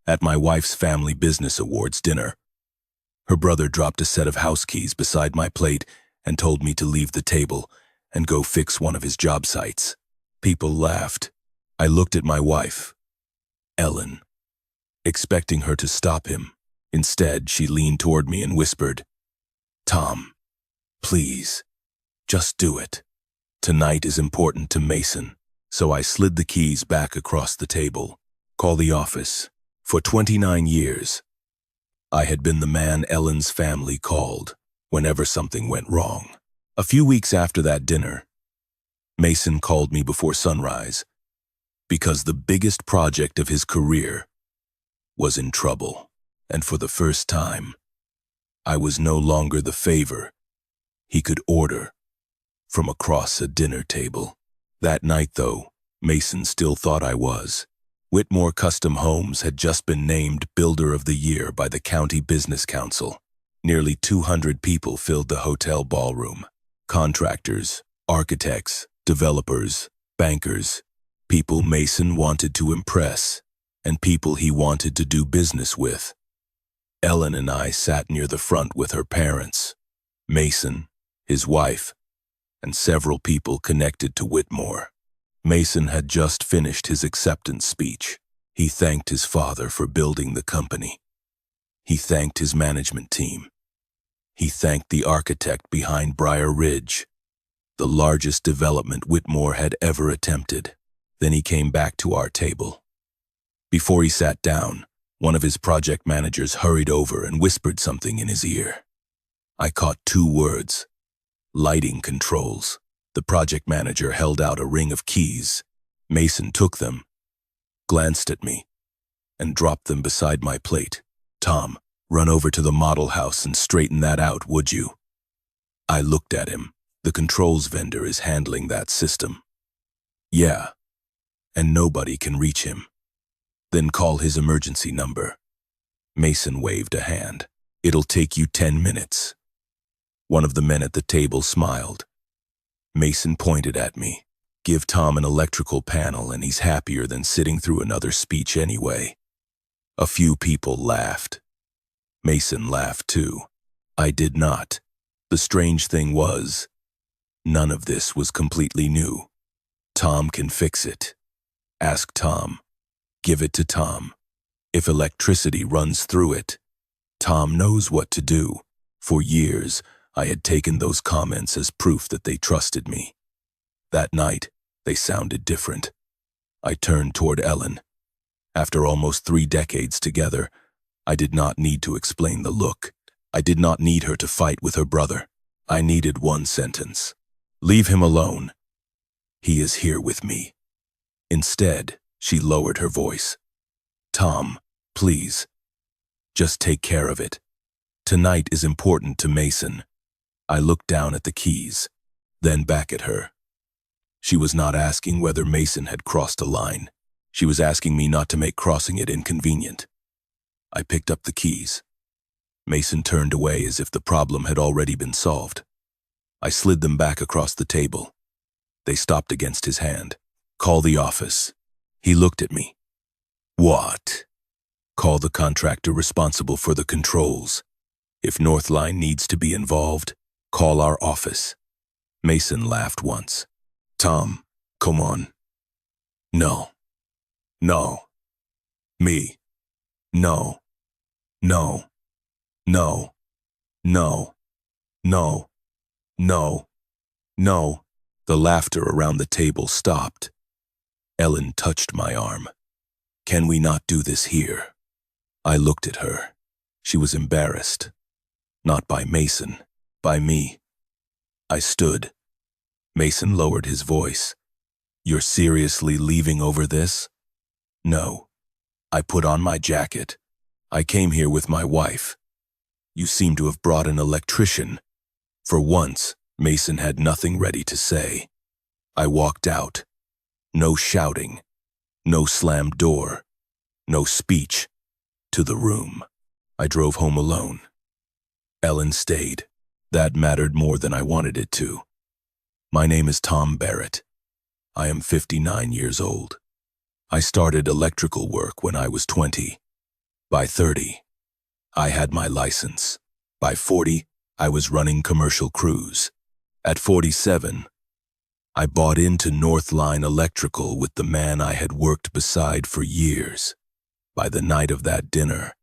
at my wife's family business awards dinner. Her brother dropped a set of house keys beside my plate and told me to leave the table and go fix one of his job sites. People laughed. I looked at my wife, Ellen, expecting her to stop him. Instead, she leaned toward me and whispered, "Tom, please, just do it. Tonight is important to Mason." So I slid the keys back across the table. Call the office. For 29 years, I had been the man Ellen's family called whenever something went wrong. A few weeks after that dinner, Mason called me before sunrise because the biggest project of his career was in trouble. And for the first time, I was no longer the favor he could order from across a dinner table. That night, though, Mason still thought I was. Whitmore Custom Homes had just been named Builder of the Year by the County Business Council. Nearly 200 people filled the hotel ballroom. Contractors, architects, developers, bankers, people Mason wanted to impress, and people he wanted to do business with. Ellen and I sat near the front with her parents, Mason, his wife, and several people connected to Whitmore. Mason had just finished his acceptance speech. He thanked his father for building the company. He thanked his management team. He thanked the architect behind Briar Ridge, the largest development Whitmore had ever attempted. Then he came back to our table. Before he sat down, one of his project managers hurried over and whispered something in his ear. I caught 2 words: lighting controls. The project manager held out a ring of keys. Mason took them, glanced at me, and dropped them beside my plate. "Tom, run over to the model house and straighten that out, would you?" I looked at him. The controls vendor is handling that system. "Yeah, and nobody can reach him." "Then call his emergency number." Mason waved a hand. "It'll take you 10 minutes. One of the men at the table smiled. Mason pointed at me. "Give Tom an electrical panel and he's happier than sitting through another speech anyway." A few people laughed. Mason laughed too. I did not. The strange thing was, none of this was completely new. Tom can fix it. Ask Tom. Give it to Tom. If electricity runs through it, Tom knows what to do. For years, I had taken those comments as proof that they trusted me. That night, they sounded different. I turned toward Ellen. After almost 3 decades together, I did not need to explain the look. I did not need her to fight with her brother. I needed one sentence. "Leave him alone. He is here with me." Instead, she lowered her voice. "Tom, please, just take care of it. Tonight is important to Mason." I looked down at the keys, then back at her. She was not asking whether Mason had crossed a line. She was asking me not to make crossing it inconvenient. I picked up the keys. Mason turned away as if the problem had already been solved. I slid them back across the table. They stopped against his hand. "Call the office." He looked at me. "What?" "Call the contractor responsible for the controls. If Northline needs to be involved, call our office." Mason laughed once. "Tom, come on." "No. No. Me. No. No. No. No. No. No. No." The laughter around the table stopped. Ellen touched my arm. "Can we not do this here?" I looked at her. She was embarrassed. Not by Mason, by me. I stood. Mason lowered his voice. "You're seriously leaving over this?" "No." I put on my jacket. "I came here with my wife. You seem to have brought an electrician." For once, Mason had nothing ready to say. I walked out. No shouting. No slammed door. No speech. To the room. I drove home alone. Ellen stayed. That mattered more than I wanted it to. My name is Tom Barrett. I am 59 years old. I started electrical work when I was 20. By 30, I had my license. By 40, I was running commercial crews. At 47, I bought into Northline Electrical with the man I had worked beside for years. By the night of that dinner,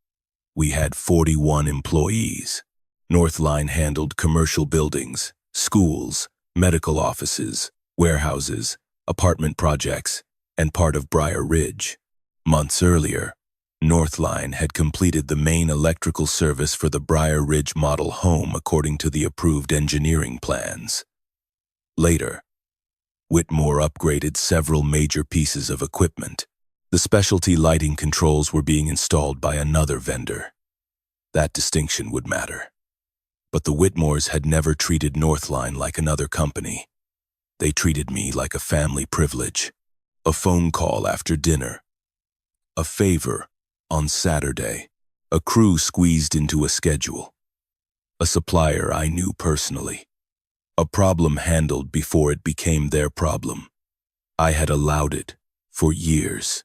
we had 41 employees. Northline handled commercial buildings, schools, medical offices, warehouses, apartment projects, and part of Briar Ridge. Months earlier, Northline had completed the main electrical service for the Briar Ridge model home according to the approved engineering plans. Later, Whitmore upgraded several major pieces of equipment. The specialty lighting controls were being installed by another vendor. That distinction would matter. But the Whitmores had never treated Northline like another company. They treated me like a family privilege. A phone call after dinner. A favor on Saturday. A crew squeezed into a schedule. A supplier I knew personally. A problem handled before it became their problem. I had allowed it for years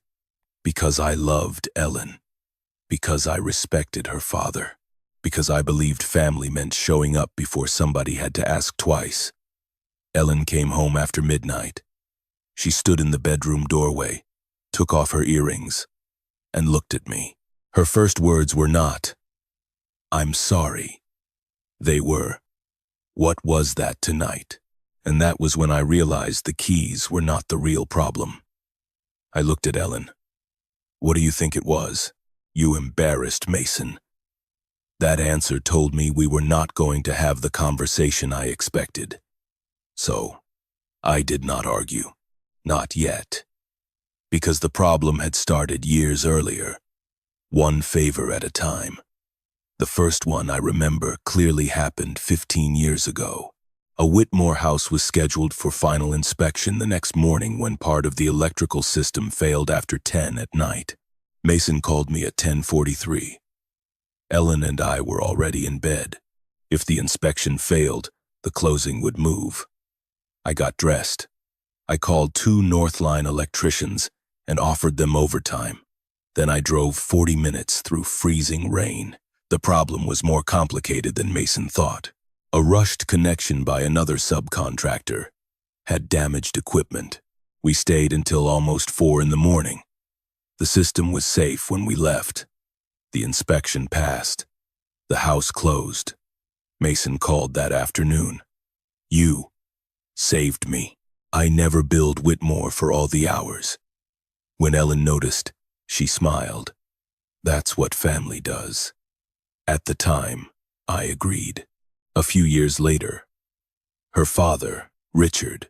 because I loved Ellen, because I respected her father, because I believed family meant showing up before somebody had to ask twice. Ellen came home after midnight. She stood in the bedroom doorway, took off her earrings, and looked at me. Her first words were not, "I'm sorry." They were, "What was that tonight?" And that was when I realized the keys were not the real problem. I looked at Ellen. "What do you think it was? You embarrassed Mason." That answer told me we were not going to have the conversation I expected. So, I did not argue. Not yet. Because the problem had started years earlier. One favor at a time. The first one I remember clearly happened 15 years ago. A Whitmore house was scheduled for final inspection the next morning when part of the electrical system failed after 10 at night. Mason called me at 10:43. Ellen and I were already in bed. If the inspection failed, the closing would move. I got dressed. I called 2 Northline electricians and offered them overtime. Then I drove 40 minutes through freezing rain. The problem was more complicated than Mason thought. A rushed connection by another subcontractor had damaged equipment. We stayed until almost 4 in the morning. The system was safe when we left. The inspection passed. The house closed. Mason called that afternoon. "You saved me. I never billed Whitmore for all the hours." When Ellen noticed, she smiled. That's what family does. At the time, I agreed. A few years later, her father, Richard,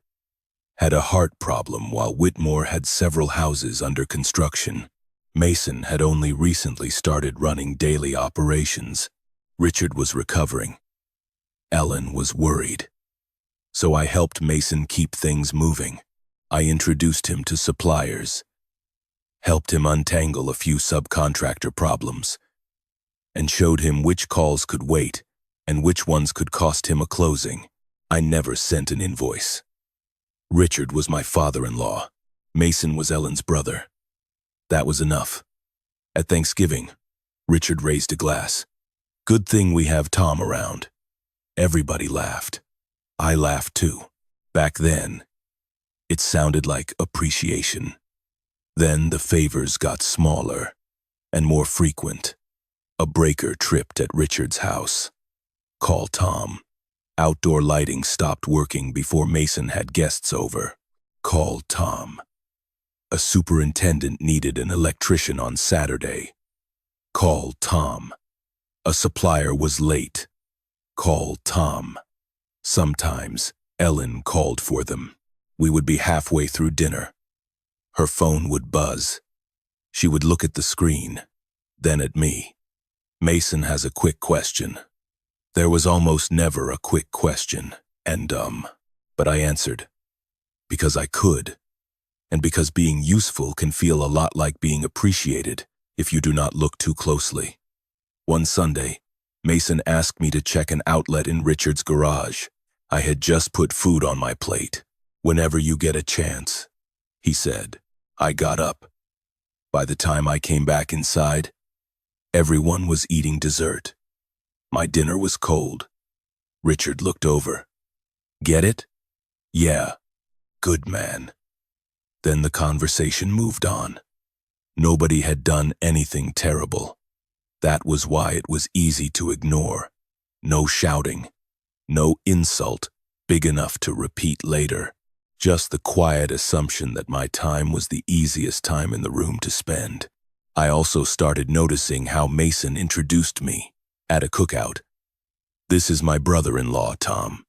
had a heart problem while Whitmore had several houses under construction. Mason had only recently started running daily operations. Richard was recovering. Ellen was worried. So I helped Mason keep things moving. I introduced him to suppliers, helped him untangle a few subcontractor problems, and showed him which calls could wait and which ones could cost him a closing. I never sent an invoice. Richard was my father-in-law. Mason was Ellen's brother. That was enough. At Thanksgiving, Richard raised a glass. "Good thing we have Tom around." Everybody laughed. I laughed too. Back then, it sounded like appreciation. Then the favors got smaller and more frequent. A breaker tripped at Richard's house. Call Tom. Outdoor lighting stopped working before Mason had guests over. Call Tom. A superintendent needed an electrician on Saturday. Call Tom. A supplier was late. Call Tom. Sometimes Ellen called for them. We would be halfway through dinner. Her phone would buzz. She would look at the screen, then at me. "Mason has a quick question." There was almost never a quick question, and but I answered. Because I could, and because being useful can feel a lot like being appreciated if you do not look too closely. One Sunday, Mason asked me to check an outlet in Richard's garage. I had just put food on my plate. "Whenever you get a chance," he said. I got up. By the time I came back inside, Everyone was eating dessert. My dinner was cold. Richard looked over. Get it? Yeah. Good man. Then the conversation moved on. Nobody had done anything terrible. That was why it was easy to ignore. No shouting. No insult big enough to repeat later. Just the quiet assumption that my time was the easiest time in the room to spend. I also started noticing how Mason introduced me at a cookout. This is my brother-in-law, Tom.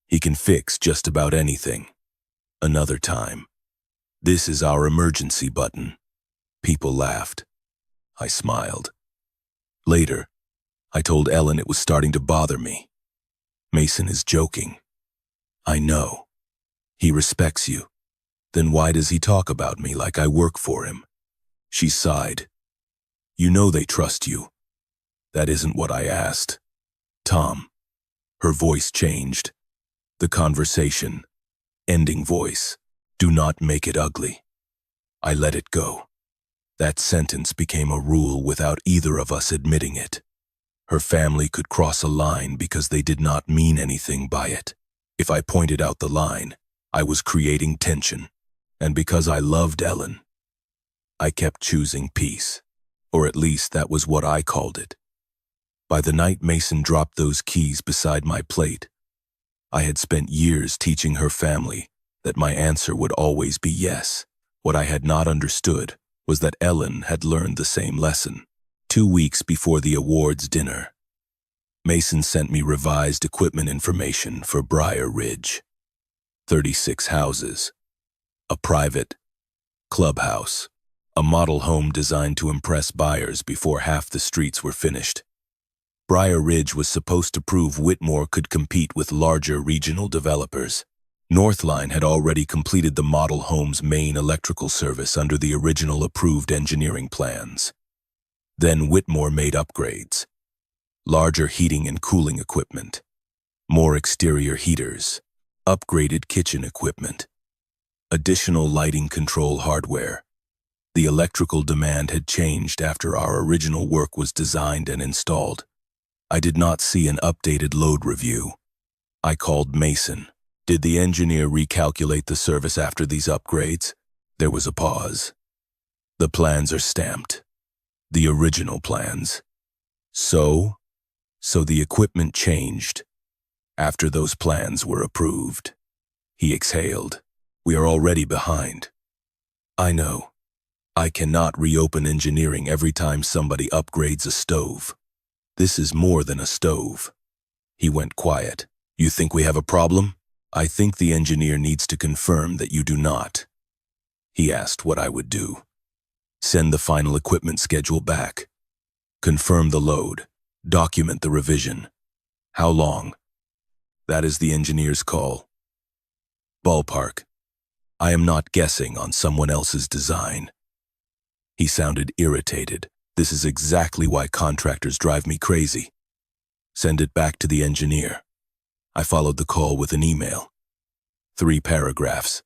He can fix just about anything. Another time. This is our emergency button. People laughed. I smiled. Later, I told Ellen it was starting to bother me. Mason is joking. I know. He respects you. Then why does he talk about me like I work for him? She sighed. You know they trust you. That isn't what I asked. Tom. Her voice changed. The conversation. Ending voice. Do not make it ugly. I let it go. That sentence became a rule without either of us admitting it. Her family could cross a line because they did not mean anything by it. If I pointed out the line, I was creating tension. And because I loved Ellen, I kept choosing peace. Or at least that was what I called it. By the night Mason dropped those keys beside my plate, I had spent years teaching her family that my answer would always be yes. What I had not understood was that Ellen had learned the same lesson. 2 weeks before the awards dinner, Mason sent me revised equipment information for Briar Ridge. 36 houses, a private clubhouse, a model home designed to impress buyers before half the streets were finished. Briar Ridge was supposed to prove Whitmore could compete with larger regional developers. Northline had already completed the model home's main electrical service under the original approved engineering plans. Then Whitmore made upgrades. Larger heating and cooling equipment, more exterior heaters, upgraded kitchen equipment, additional lighting control hardware. The electrical demand had changed after our original work was designed and installed. I did not see an updated load review. I called Mason. Did the engineer recalculate the service after these upgrades? There was a pause. The plans are stamped. The original plans. So the equipment changed after those plans were approved. He exhaled. We are already behind. I know. I cannot reopen engineering every time somebody upgrades a stove. This is more than a stove. He went quiet. You think we have a problem? I think the engineer needs to confirm that you do not. He asked what I would do. Send the final equipment schedule back. Confirm the load. Document the revision. How long? That is the engineer's call. Ballpark. I am not guessing on someone else's design. He sounded irritated. This is exactly why contractors drive me crazy. Send it back to the engineer. I followed the call with an email. 3 paragraphs.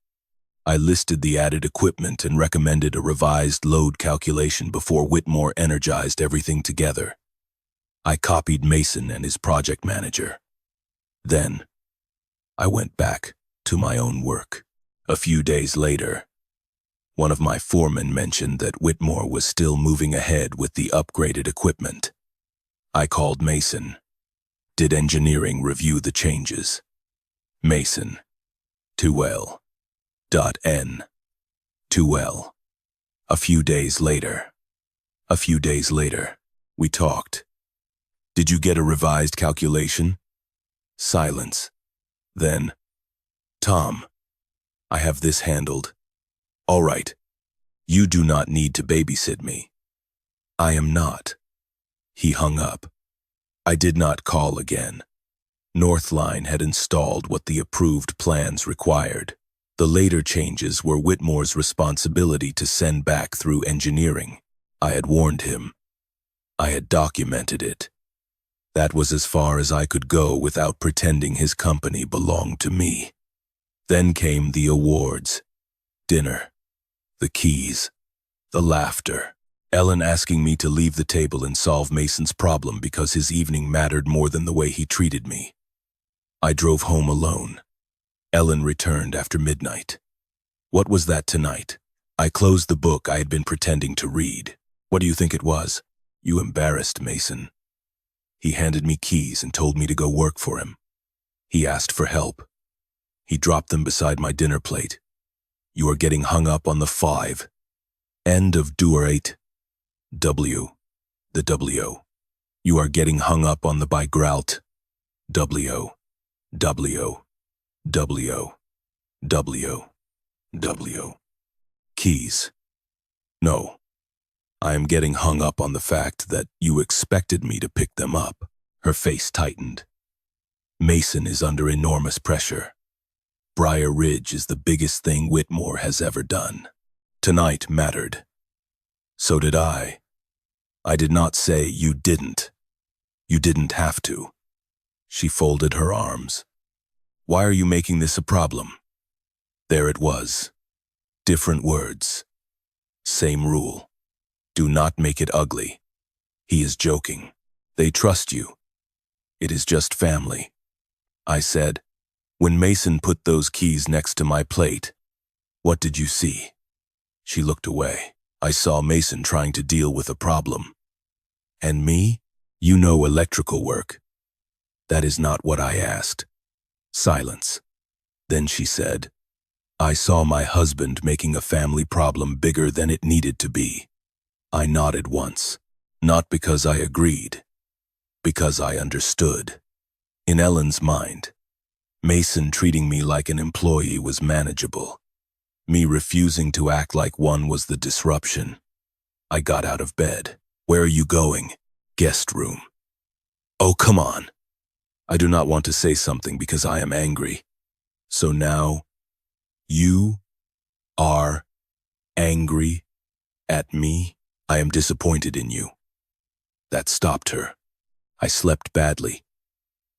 I listed the added equipment and recommended a revised load calculation before Whitmore energized everything together. I copied Mason and his project manager. Then, I went back to my own work. A few days later, one of my foremen mentioned that Whitmore was still moving ahead with the upgraded equipment. I called Mason. Did engineering review the changes? Mason. Too well. N. Too well. A few days later, we talked. Did you get a revised calculation? Silence. Then, Tom, I have this handled. All right. You do not need to babysit me. I am not. He hung up. I did not call again. Northline had installed what the approved plans required. The later changes were Whitmore's responsibility to send back through engineering. I had warned him. I had documented it. That was as far as I could go without pretending his company belonged to me. Then came the awards, dinner, the keys, the laughter. Ellen asking me to leave the table and solve Mason's problem because his evening mattered more than the way he treated me. I drove home alone. Ellen returned after midnight. What was that tonight? I closed the book I had been pretending to read. What do you think it was? You embarrassed Mason. He handed me keys and told me to go work for him. He asked for help. He dropped them beside my dinner plate. You are getting hung up on the 5. End of Doer 8. W. The W. You are getting hung up on the by Grout. W. W. W. W. W. Keys. No. I am getting hung up on the fact that you expected me to pick them up. Her face tightened. Mason is under enormous pressure. Briar Ridge is the biggest thing Whitmore has ever done. Tonight mattered. So did I. I did not say you didn't. You didn't have to. She folded her arms. Why are you making this a problem? There it was. Different words. Same rule. Do not make it ugly. He is joking. They trust you. It is just family. I said, when Mason put those keys next to my plate, what did you see? She looked away. I saw Mason trying to deal with a problem. And me? You know electrical work. That is not what I asked. Silence. Then she said, I saw my husband making a family problem bigger than it needed to be. I nodded once, not because I agreed, because I understood. In Ellen's mind, Mason treating me like an employee was manageable. Me refusing to act like one was the disruption. I got out of bed. Where are you going? Guest room. Oh, come on. I do not want to say something because I am angry. So now, you are angry at me? I am disappointed in you. That stopped her. I slept badly.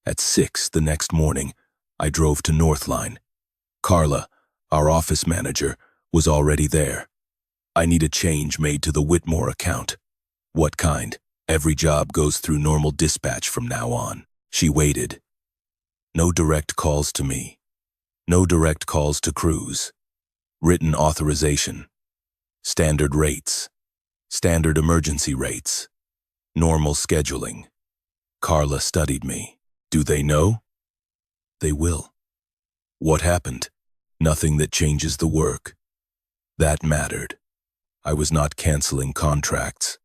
At 6 the next morning, I drove to Northline. Carla, our office manager, was already there. I need a change made to the Whitmore account. What kind? Every job goes through normal dispatch from now on. She waited. No direct calls to me. No direct calls to crews. Written authorization. Standard rates. Standard emergency rates. Normal scheduling. Carla studied me. Do they know? They will. What happened? Nothing that changes the work. That mattered. I was not canceling contracts.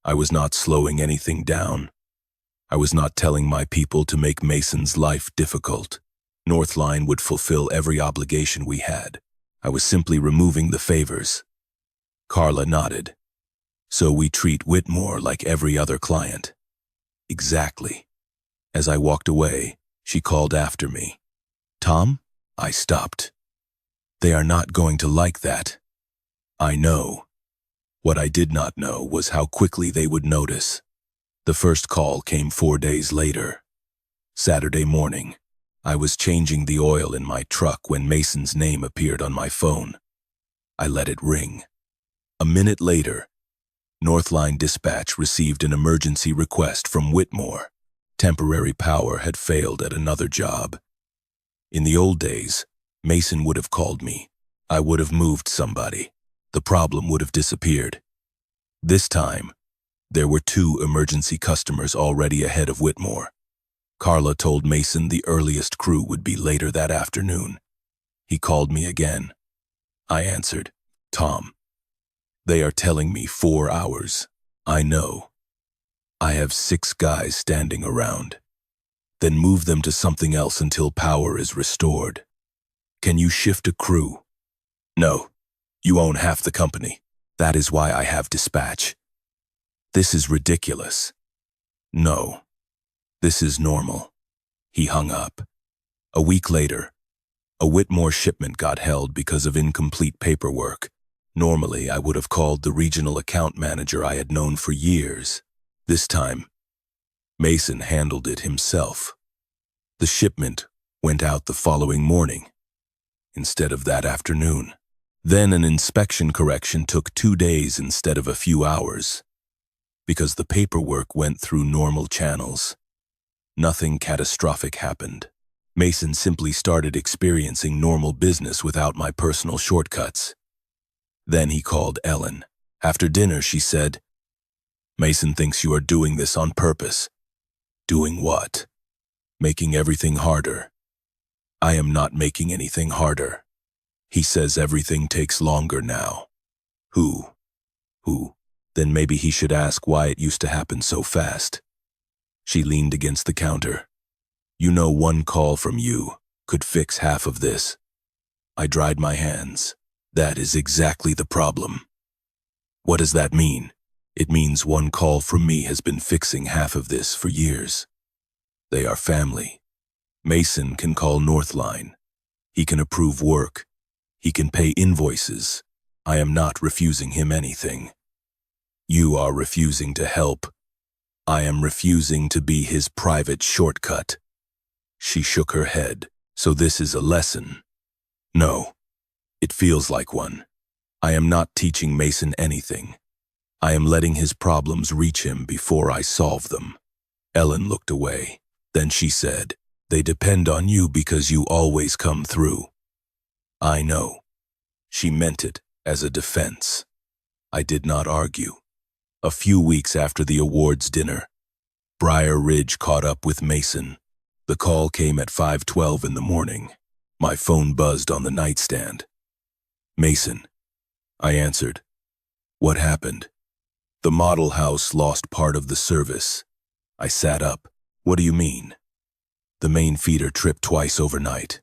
I was not slowing anything down. I was not telling my people to make Mason's life difficult. Northline would fulfill every obligation we had. I was simply removing the favors. Carla nodded. So we treat Whitmore like every other client. Exactly. As I walked away, she called after me. Tom? I stopped. They are not going to like that. I know. What I did not know was how quickly they would notice. The first call came 4 days later. Saturday morning, I was changing the oil in my truck when Mason's name appeared on my phone. I let it ring. A minute later, Northline Dispatch received an emergency request from Whitmore. Temporary power had failed at another job. In the old days, Mason would have called me. I would have moved somebody. The problem would have disappeared. This time, there were 2 emergency customers already ahead of Whitmore. Carla told Mason the earliest crew would be later that afternoon. He called me again. I answered, Tom. They are telling me 4 hours. I know. I have 6 guys standing around. Then move them to something else until power is restored. Can you shift a crew? No. You own half the company. That is why I have dispatch. This is ridiculous. No. This is normal. He hung up. A week later, a Whitmore shipment got held because of incomplete paperwork. Normally, I would have called the regional account manager I had known for years. This time, Mason handled it himself. The shipment went out the following morning, instead of that afternoon. Then an inspection correction took 2 days instead of a few hours, because the paperwork went through normal channels. Nothing catastrophic happened. Mason simply started experiencing normal business without my personal shortcuts. Then he called Ellen. After dinner, she said, "Mason thinks you are doing this on purpose." "Doing what?" "Making everything harder." "I am not making anything harder. He says everything takes longer now." Who? Then maybe he should ask why it used to happen so fast. She leaned against the counter. "You know, one call from you could fix half of this." I dried my hands. That is exactly the problem. What does that mean? It means one call from me has been fixing half of this for years. They are family. Mason can call Northline. He can approve work. He can pay invoices. I am not refusing him anything. You are refusing to help. I am refusing to be his private shortcut. She shook her head. So this is a lesson? No. It feels like one. I am not teaching Mason anything. I am letting his problems reach him before I solve them. Ellen looked away. Then she said, "They depend on you because you always come through." I know. She meant it as a defense. I did not argue. A few weeks after the awards dinner, Briar Ridge caught up with Mason. The call came at 5:12 in the morning. My phone buzzed on the nightstand. "Mason." I answered. "What happened?" "The model house lost part of the service." I sat up. "What do you mean?" "The main feeder tripped twice overnight.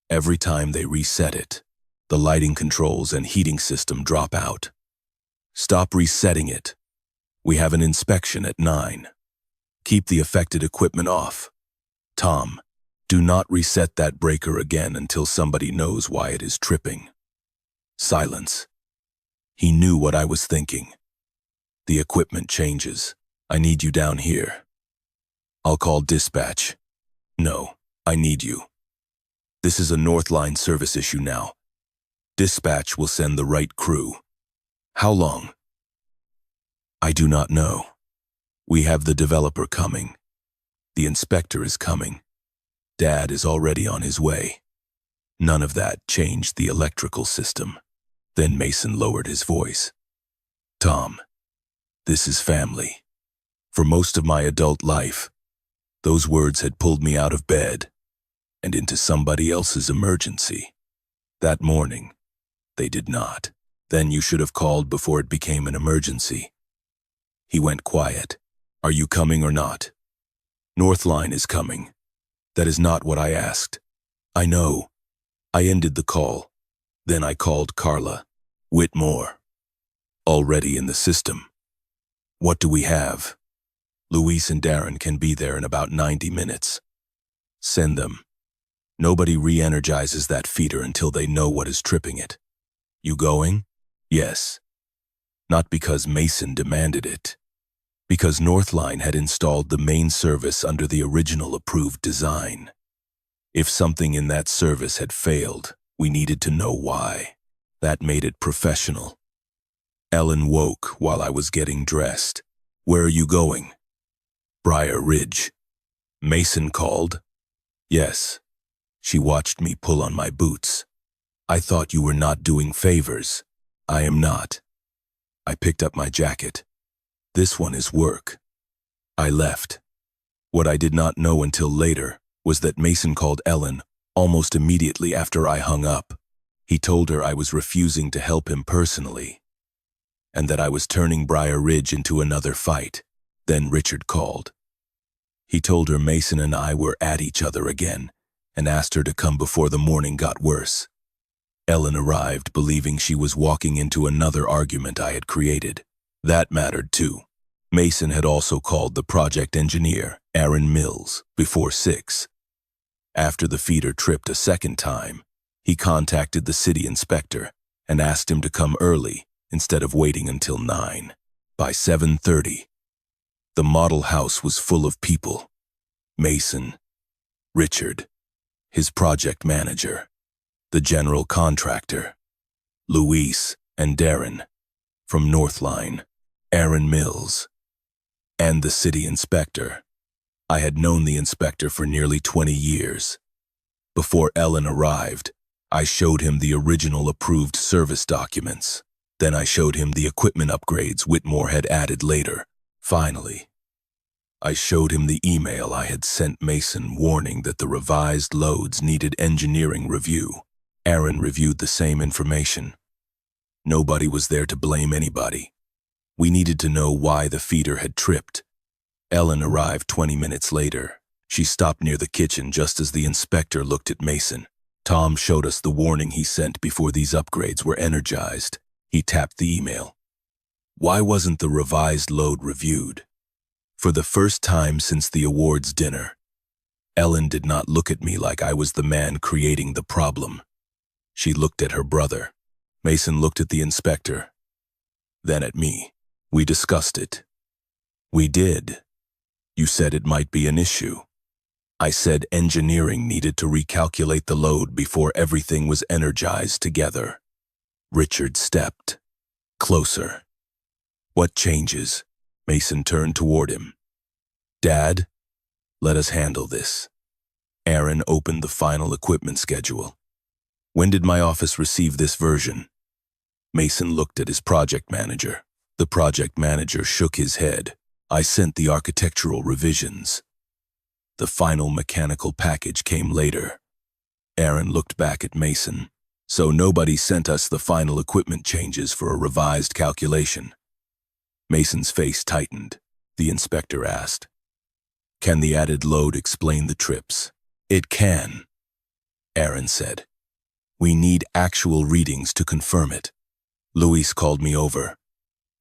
Every time they reset it, the lighting controls and heating system drop out." "Stop resetting it. We have an inspection at 9. Keep the affected equipment off. Tom, do not reset that breaker again until somebody knows why it is tripping." Silence. He knew what I was thinking. "The equipment changes. I need you down here." "I'll call dispatch." "No, I need you. This is a Northline service issue now. Dispatch will send the right crew." "How long?" "I do not know. We have the developer coming. The inspector is coming. Dad is already on his way." None of that changed the electrical system. Then Mason lowered his voice. "Tom, this is family. For most of my adult life, those words had pulled me out of bed and into somebody else's emergency. That morning, they did not. Then you should have called before it became an emergency." He went quiet. "Are you coming or not?" "Northline is coming." "That is not what I asked." "I know." I ended the call. Then I called Carla. "Whitmore. Already in the system." "What do we have?" "Luis and Darren can be there in about 90 minutes. "Send them. Nobody re-energizes that feeder until they know what is tripping it." "You going?" "Yes." Not because Mason demanded it. Because Northline had installed the main service under the original approved design. If something in that service had failed, we needed to know why. That made it professional. Ellen woke while I was getting dressed. "Where are you going?" "Briar Ridge." "Mason called?" "Yes." She watched me pull on my boots. "I thought you were not doing favors." "I am not." I picked up my jacket. "This one is work." I left. What I did not know until later was that Mason called Ellen almost immediately after I hung up. He told her I was refusing to help him personally, and that I was turning Briar Ridge into another fight. Then Richard called. He told her Mason and I were at each other again, and asked her to come before the morning got worse. Ellen arrived believing she was walking into another argument I had created. That mattered too. Mason had also called the project engineer, Aaron Mills, before 6. After the feeder tripped a second time, he contacted the city inspector and asked him to come early instead of waiting until 9. By 7:30, the model house was full of people. Mason, Richard, his project manager, the general contractor, Luis and Darren from Northline, Aaron Mills, and the city inspector. I had known the inspector for nearly 20 years. Before Ellen arrived, I showed him the original approved service documents. Then I showed him the equipment upgrades Whitmore had added later. Finally, I showed him the email I had sent Mason warning that the revised loads needed engineering review. Aaron reviewed the same information. Nobody was there to blame anybody. We needed to know why the feeder had tripped. Ellen arrived 20 minutes later. She stopped near the kitchen just as the inspector looked at Mason. Tom showed us the warning he sent before these upgrades were energized. He tapped the email. Why wasn't the revised load reviewed? For the first time since the awards dinner, Ellen did not look at me like I was the man creating the problem. She looked at her brother. Mason looked at the inspector, then at me. We discussed it. We did. You said it might be an issue. I said engineering needed to recalculate the load before everything was energized together. Richard stepped closer. What changes? Mason turned toward him. Dad, let us handle this. Aaron opened the final equipment schedule. When did my office receive this version? Mason looked at his project manager. The project manager shook his head. I sent the architectural revisions. The final mechanical package came later. Aaron looked back at Mason. So nobody sent us the final equipment changes for a revised calculation. Mason's face tightened. The inspector asked, Can the added load explain the trips? It can, Aaron said. We need actual readings to confirm it. Luis called me over.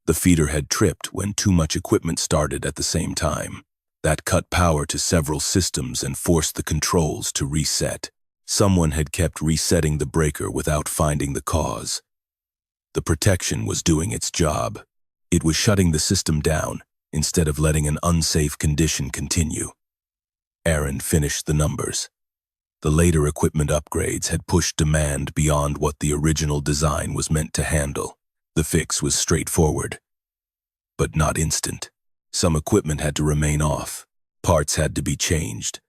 The feeder had tripped when too much equipment started at the same time. That cut power to several systems and forced the controls to reset. Someone had kept resetting the breaker without finding the cause. The protection was doing its job. It was shutting the system down instead of letting an unsafe condition continue. Aaron finished the numbers. The later equipment upgrades had pushed demand beyond what the original design was meant to handle. The fix was straightforward, but not instant. Some equipment had to remain off. Parts had to be changed.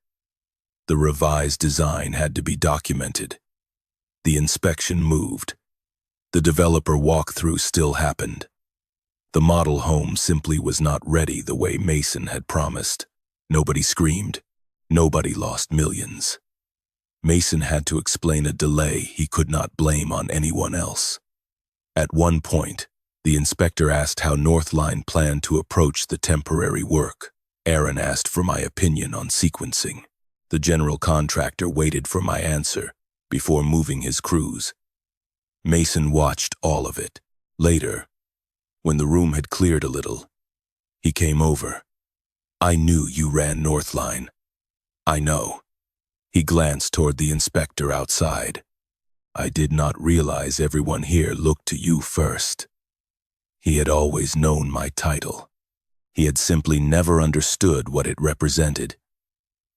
The revised design had to be documented. The inspection moved. The developer walkthrough still happened. The model home simply was not ready the way Mason had promised. Nobody screamed. Nobody lost millions. Mason had to explain a delay he could not blame on anyone else. At one point, the inspector asked how Northline planned to approach the temporary work. Aaron asked for my opinion on sequencing. The general contractor waited for my answer before moving his crews. Mason watched all of it. Later, when the room had cleared a little, he came over. I knew you ran Northline. I know. He glanced toward the inspector outside. I did not realize everyone here looked to you first. He had always known my title. He had simply never understood what it represented.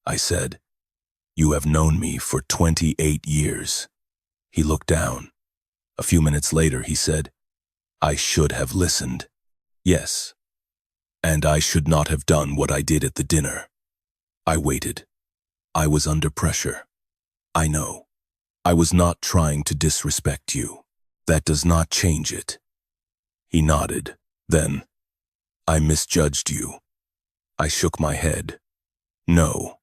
I said, You have known me for 28 years. He looked down. A few minutes later, he said, I should have listened. Yes. And I should not have done what I did at the dinner. I waited. I was under pressure. I know. I was not trying to disrespect you. That does not change it. He nodded. Then, I misjudged you. I shook my head. No.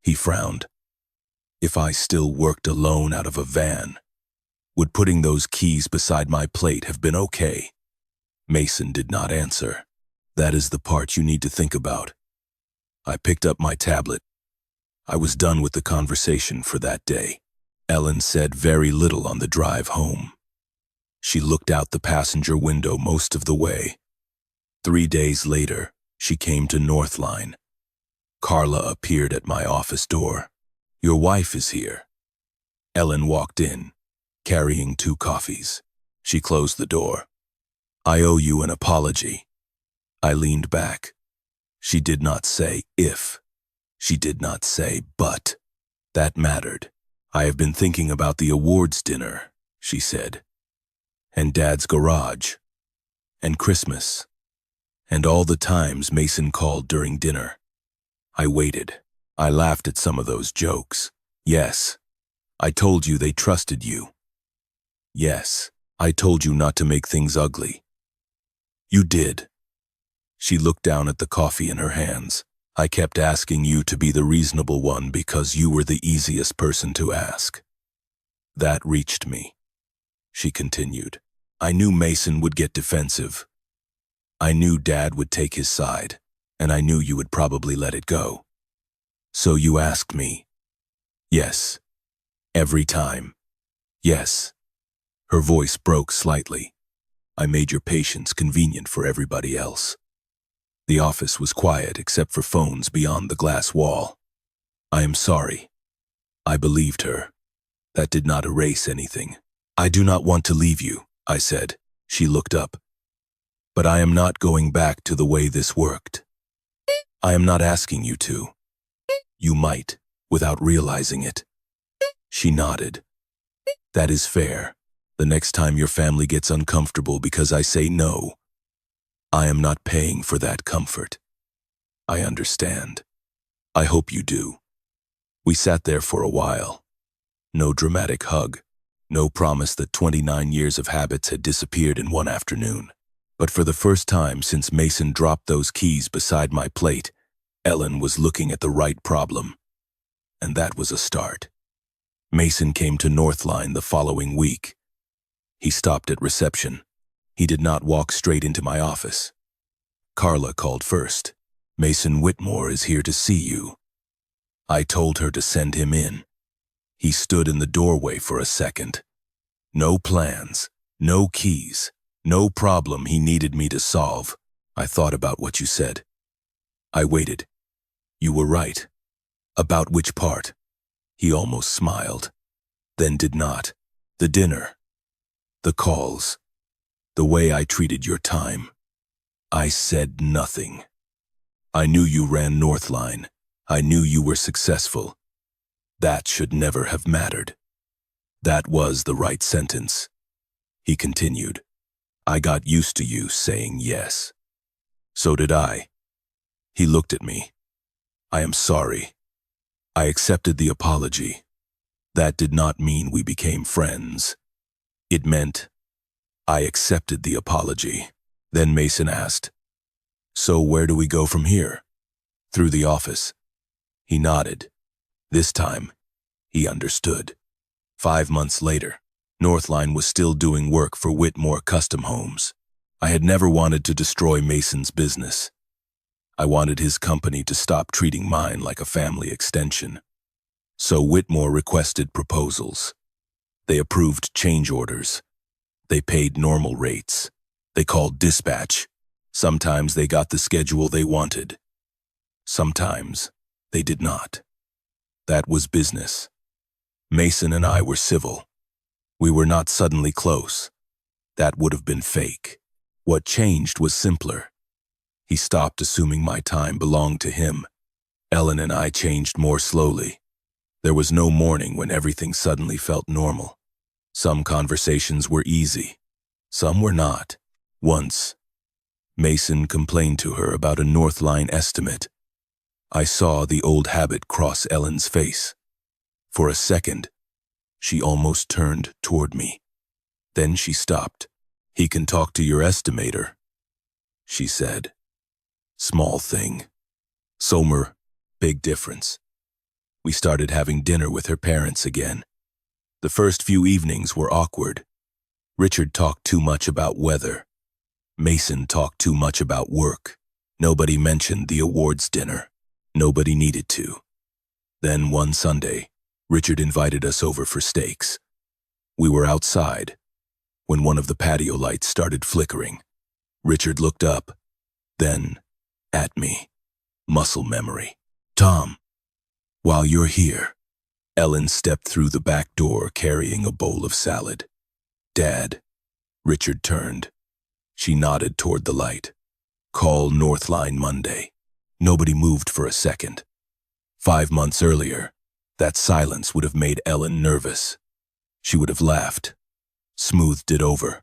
He frowned. If I still worked alone out of a van, would putting those keys beside my plate have been okay? Mason did not answer. That is the part you need to think about. I picked up my tablet. I was done with the conversation for that day. Ellen said very little on the drive home. She looked out the passenger window most of the way. 3 days later, she came to Northline. Carla appeared at my office door. Your wife is here. Ellen walked in, carrying 2 coffees. She closed the door. I owe you an apology. I leaned back. She did not say if. She did not say but. That mattered. I have been thinking about the awards dinner, she said. and Dad's garage, and Christmas, and all the times Mason called during dinner. I waited. I laughed at some of those jokes. Yes, I told you they trusted you. Yes, I told you not to make things ugly. You did. She looked down at the coffee in her hands. I kept asking you to be the reasonable one because you were the easiest person to ask. That reached me. She continued. I knew Mason would get defensive. I knew Dad would take his side, and I knew you would probably let it go. So you asked me. Yes. Every time. Yes. Her voice broke slightly. I made your patience convenient for everybody else. The office was quiet except for phones beyond the glass wall. I am sorry. I believed her. That did not erase anything. I do not want to leave you, I said. She looked up. But I am not going back to the way this worked. I am not asking you to. You might, without realizing it. She nodded. That is fair. The next time your family gets uncomfortable because I say no, I am not paying for that comfort. I understand. I hope you do. We sat there for a while. No dramatic hug. No promise that 29 years of habits had disappeared in one afternoon. But for the first time since Mason dropped those keys beside my plate, Ellen was looking at the right problem. And that was a start. Mason came to Northline the following week. He stopped at reception. He did not walk straight into my office. Carla called first. Mason Whitmore is here to see you. I told her to send him in. He stood in the doorway for a second. No plans, no keys, no problem he needed me to solve. I thought about what you said. I waited. You were right. About which part? He almost smiled, then did not. The dinner. The calls. The way I treated your time. I said nothing. I knew you ran Northline. I knew you were successful. That should never have mattered. That was the right sentence. He continued. I got used to you saying yes. So did I. He looked at me. I am sorry. I accepted the apology. That did not mean we became friends. It meant I accepted the apology. Then Mason asked, so where do we go from here? Through the office. He nodded. This time, he understood. 5 months later, Northline was still doing work for Whitmore Custom Homes. I had never wanted to destroy Mason's business. I wanted his company to stop treating mine like a family extension. So Whitmore requested proposals. They approved change orders. They paid normal rates. They called dispatch. Sometimes they got the schedule they wanted. Sometimes they did not. That was business. Mason and I were civil. We were not suddenly close. That would have been fake. What changed was simpler. He stopped assuming my time belonged to him. Ellen and I changed more slowly. There was no morning when everything suddenly felt normal. Some conversations were easy. Some were not. Once, Mason complained to her about a Northline estimate. I saw the old habit cross Ellen's face. For a second, she almost turned toward me. Then she stopped. He can talk to your estimator, she said. Small thing. Somer, big difference. We started having dinner with her parents again. The first few evenings were awkward. Richard talked too much about weather. Mason talked too much about work. Nobody mentioned the awards dinner. Nobody needed to. Then one Sunday, Richard invited us over for steaks. We were outside when one of the patio lights started flickering. Richard looked up, then at me. Muscle memory. Tom, while you're here. Ellen stepped through the back door carrying a bowl of salad. Dad. Richard turned. She nodded toward the light. Call Northline Monday. Nobody moved for a second. 5 months earlier, that silence would have made Ellen nervous. She would have laughed, smoothed it over.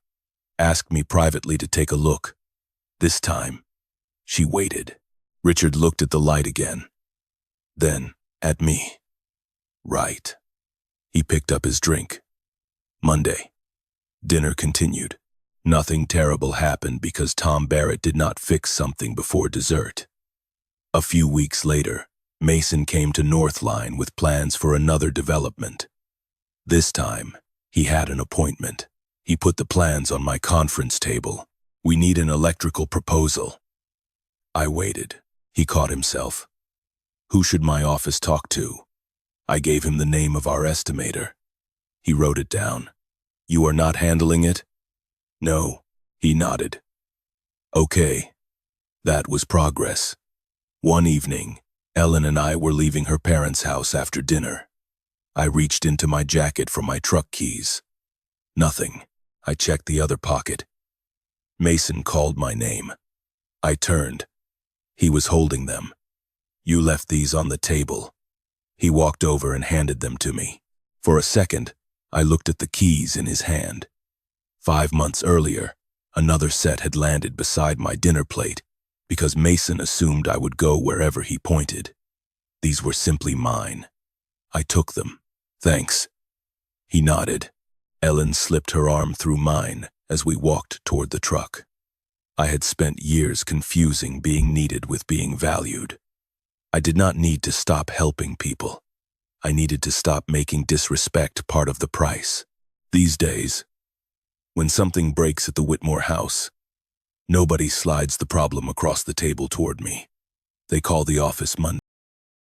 asked me privately to take a look. This time, she waited. Richard looked at the light again. Then, at me. Right. He picked up his drink. Monday. Dinner continued. Nothing terrible happened because Tom Barrett did not fix something before dessert. A few weeks later, Mason came to Northline with plans for another development. This time, he had an appointment. He put the plans on my conference table. We need an electrical proposal. I waited. He caught himself. Who should my office talk to? I gave him the name of our estimator. He wrote it down. You are not handling it? No, he nodded. Okay. That was progress. One evening, Ellen and I were leaving her parents' house after dinner. I reached into my jacket for my truck keys. Nothing. I checked the other pocket. Mason called my name. I turned. He was holding them. You left these on the table. He walked over and handed them to me. For a second, I looked at the keys in his hand. 5 months earlier, another set had landed beside my dinner plate because Mason assumed I would go wherever he pointed. These were simply mine. I took them. Thanks. He nodded. Ellen slipped her arm through mine as we walked toward the truck. I had spent years confusing being needed with being valued. I did not need to stop helping people. I needed to stop making disrespect part of the price. These days, when something breaks at the Whitmore house, nobody slides the problem across the table toward me. They call the office Monday.